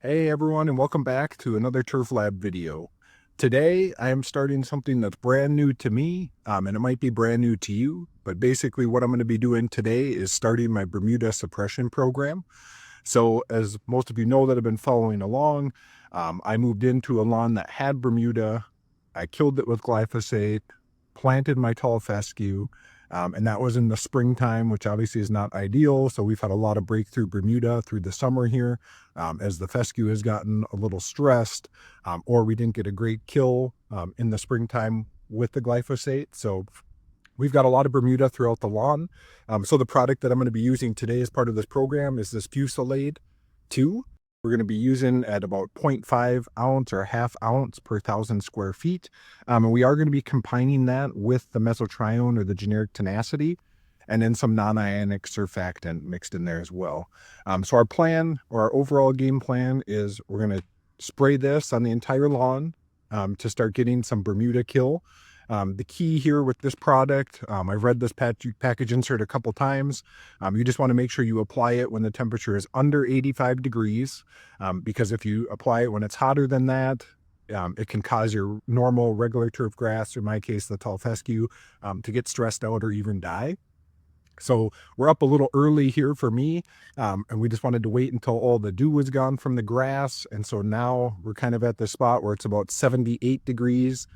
Hey everyone, and welcome back to another Turf Lab video. Today I am starting something that's brand new to me, and it might be brand new to you, but basically what I'm going to be doing today is starting my Bermuda suppression program. So as most of you know that have been following along, I moved into a lawn that had Bermuda. I killed it with glyphosate, planted my tall fescue, and that was in the springtime, which obviously is not ideal. So we've had a lot of breakthrough Bermuda through the summer here, as the fescue has gotten a little stressed, or we didn't get a great kill in the springtime with the glyphosate. So we've got a lot of Bermuda throughout the lawn. So the product that I'm going to be using today as part of this program is this Fusilade II. We're going to be using at about 0.5 ounce or half ounce per 1,000 square feet. And we are going to be combining that with the mesotrione or the generic Tenacity, and then some non-ionic surfactant mixed in there as well. So our plan, or our overall game plan, is we're going to spray this on the entire lawn to start getting some Bermuda kill. The key here with this product, I've read this package insert a couple times. You just want to make sure you apply it when the temperature is under 85 degrees, because if you apply it when it's hotter than that, it can cause your normal regular turf grass, or in my case, the tall fescue, to get stressed out or even die. So we're up a little early here for me, and we just wanted to wait until all the dew was gone from the grass. And so now we're kind of at the spot where it's about 78 degrees.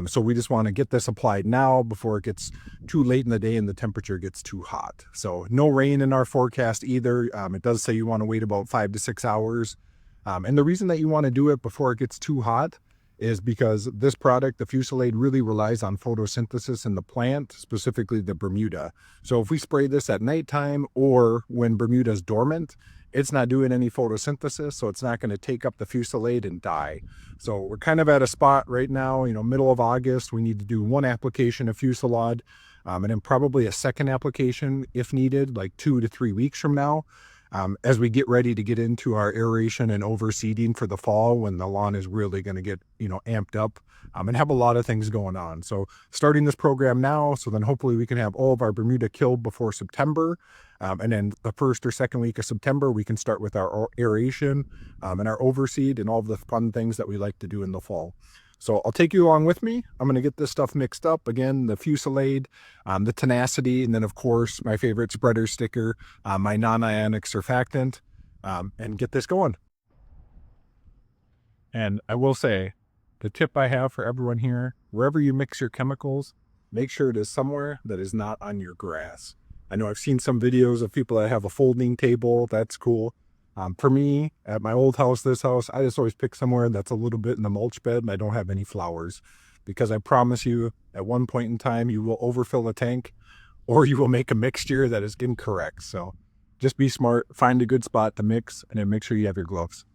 So we just want to get this applied now before it gets too late in the day and the temperature gets too hot. So no rain in our forecast either. It does say you want to wait about 5 to 6 hours. And the reason that you want to do it before it gets too hot is because this product, the Fusilade, really relies on photosynthesis in the plant, specifically the Bermuda. So if we spray this at nighttime or when Bermuda is dormant, it's not doing any photosynthesis, so it's not going to take up the Fusilade and die. So we're kind of at a spot right now, middle of August. We need to do one application of Fusilade, and then probably a second application if needed, like 2 to 3 weeks from now, as we get ready to get into our aeration and overseeding for the fall, when the lawn is really going to get, amped up, and have a lot of things going on. So starting this program now, so then hopefully we can have all of our Bermuda killed before September. And then the first or second week of September, we can start with our aeration, and our overseed and all the fun things that we like to do in the fall. So I'll take you along with me. I'm going to get this stuff mixed up. Again, the Fusilade, the Tenacity, and then of course my favorite spreader sticker, my non-ionic surfactant, and get this going. And I will say, the tip I have for everyone here, wherever you mix your chemicals, make sure it is somewhere that is not on your grass. I know I've seen some videos of people that have a folding table. That's cool. For me, at my old house, this house, I just always pick somewhere that's a little bit in the mulch bed and I don't have any flowers, because I promise you at one point in time, you will overfill a tank or you will make a mixture that is incorrect. So just be smart, find a good spot to mix, and then make sure you have your gloves.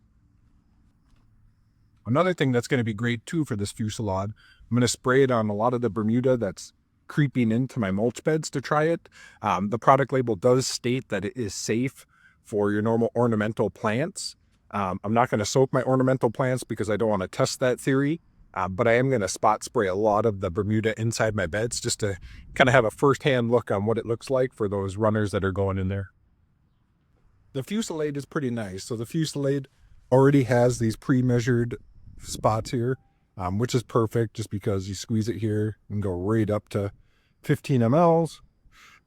Another thing that's going to be great too for this Fusilade, I'm going to spray it on a lot of the Bermuda that's creeping into my mulch beds to try it. The product label does state that it is safe for your normal ornamental plants. I'm not going to soak my ornamental plants because I don't want to test that theory, but I am going to spot spray a lot of the Bermuda inside my beds just to kind of have a first-hand look on what it looks like for those runners that are going in there. The Fusilade is pretty nice. So the Fusilade already has these pre-measured spots here, which is perfect just because you squeeze it here and go right up to 15 mLs,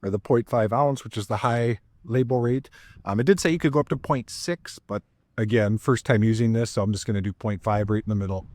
or the 0.5 ounce, which is the high label rate. It did say you could go up to 0.6, but again, first time using this, so I'm just going to do 0.5 right in the middle.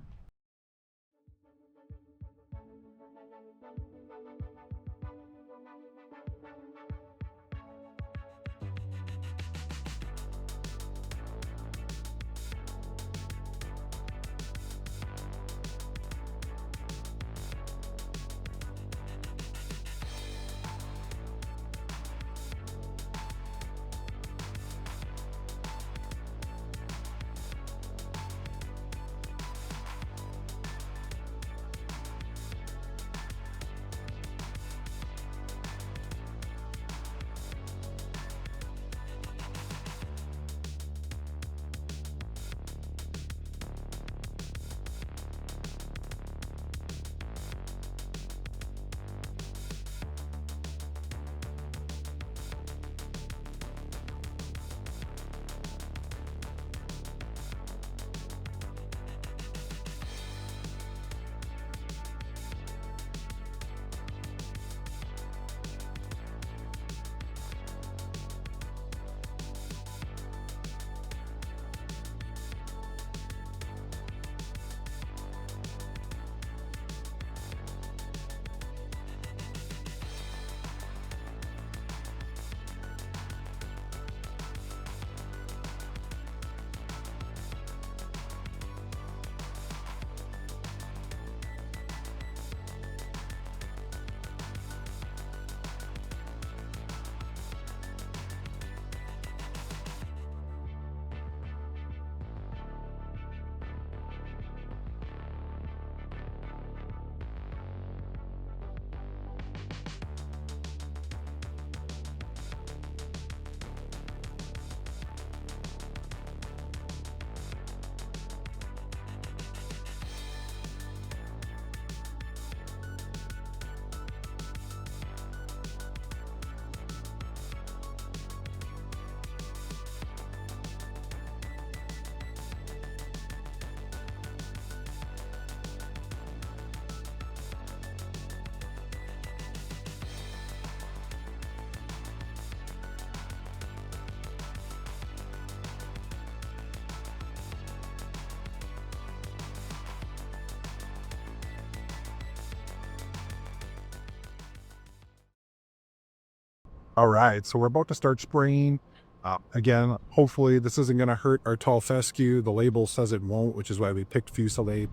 All right, so we're about to start spraying. Again, hopefully this isn't going to hurt our tall fescue. The label says it won't, which is why we picked Fusilade.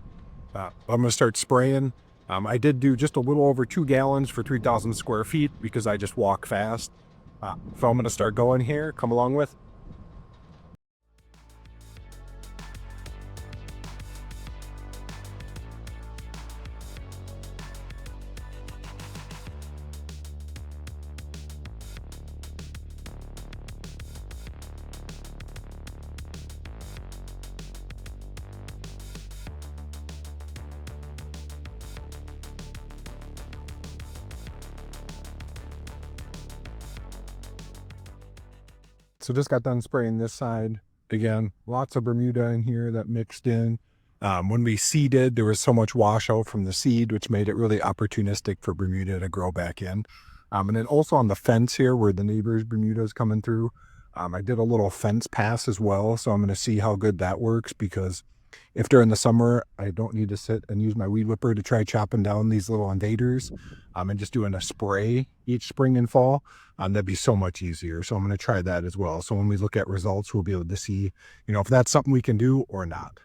I'm going to start spraying. I did do just a little over 2 gallons for 3,000 square feet because I just walk fast. So I'm going to start going here. Come along with. So just got done spraying this side. Again, lots of Bermuda in here that mixed in. When we seeded, there was so much washout from the seed, which made it really opportunistic for Bermuda to grow back in. And then also on the fence here where the neighbor's Bermuda is coming through, I did a little fence pass as well. So I'm going to see how good that works, because if during the summer I don't need to sit and use my weed whipper to try chopping down these little invaders, and just doing a spray each spring and fall, that'd be so much easier. So I'm going to try that as well. So when we look at results, we'll be able to see, if that's something we can do or not.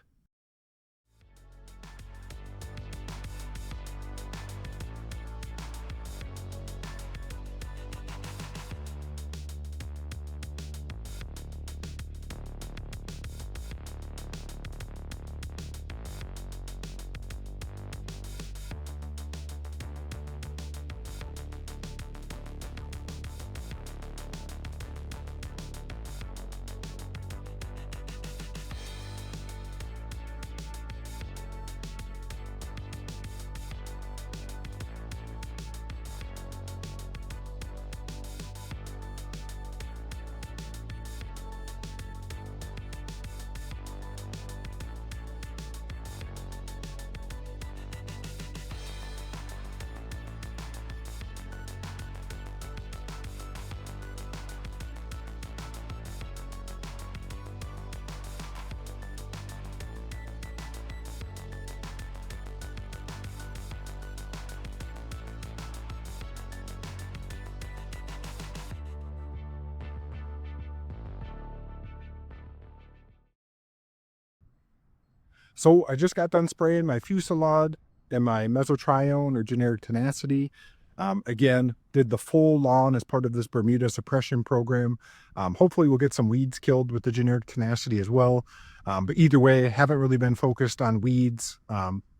So I just got done spraying my Fusilade and my mesotrione or generic Tenacity. Again, did the full lawn as part of this Bermuda suppression program. Hopefully we'll get some weeds killed with the generic Tenacity as well. But either way, haven't really been focused on weeds.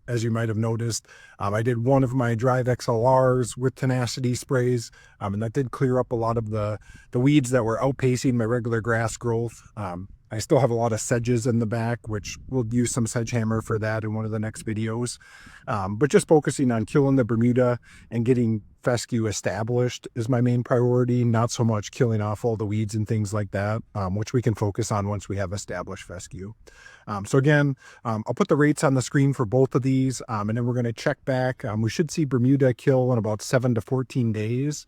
As you might have noticed, I did one of my Drive XLRs with Tenacity sprays, and that did clear up a lot of the weeds that were outpacing my regular grass growth. I still have a lot of sedges in the back, which we'll use some sedgehammer for that in one of the next videos. But just focusing on killing the Bermuda and getting fescue established is my main priority, not so much killing off all the weeds and things like that, which we can focus on once we have established fescue. So again, I'll put the rates on the screen for both of these, and then we're going to check back. We should see Bermuda kill in about 7 to 14 days.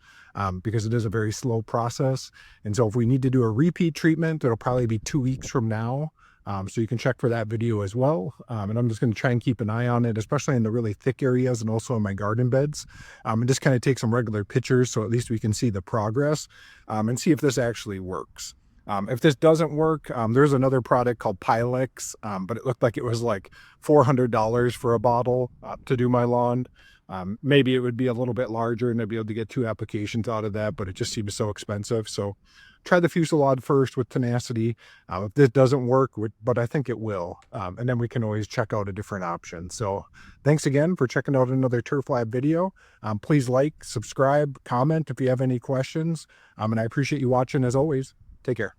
Because it is a very slow process. And so if we need to do a repeat treatment, it'll probably be 2 weeks from now. So you can check for that video as well. And I'm just going to try and keep an eye on it, especially in the really thick areas and also in my garden beds. And just kind of take some regular pictures so at least we can see the progress, and see if this actually works. If this doesn't work, there's another product called Pylex, but it looked like it was like $400 for a bottle to do my lawn. Maybe it would be a little bit larger and I'd be able to get 2 applications out of that, but it just seems so expensive. So try the Fusilade first with Tenacity. If this doesn't work, but I think it will. And then we can always check out a different option. So thanks again for checking out another Turf Lab video. Please like, subscribe, comment if you have any questions. And I appreciate you watching as always. Take care.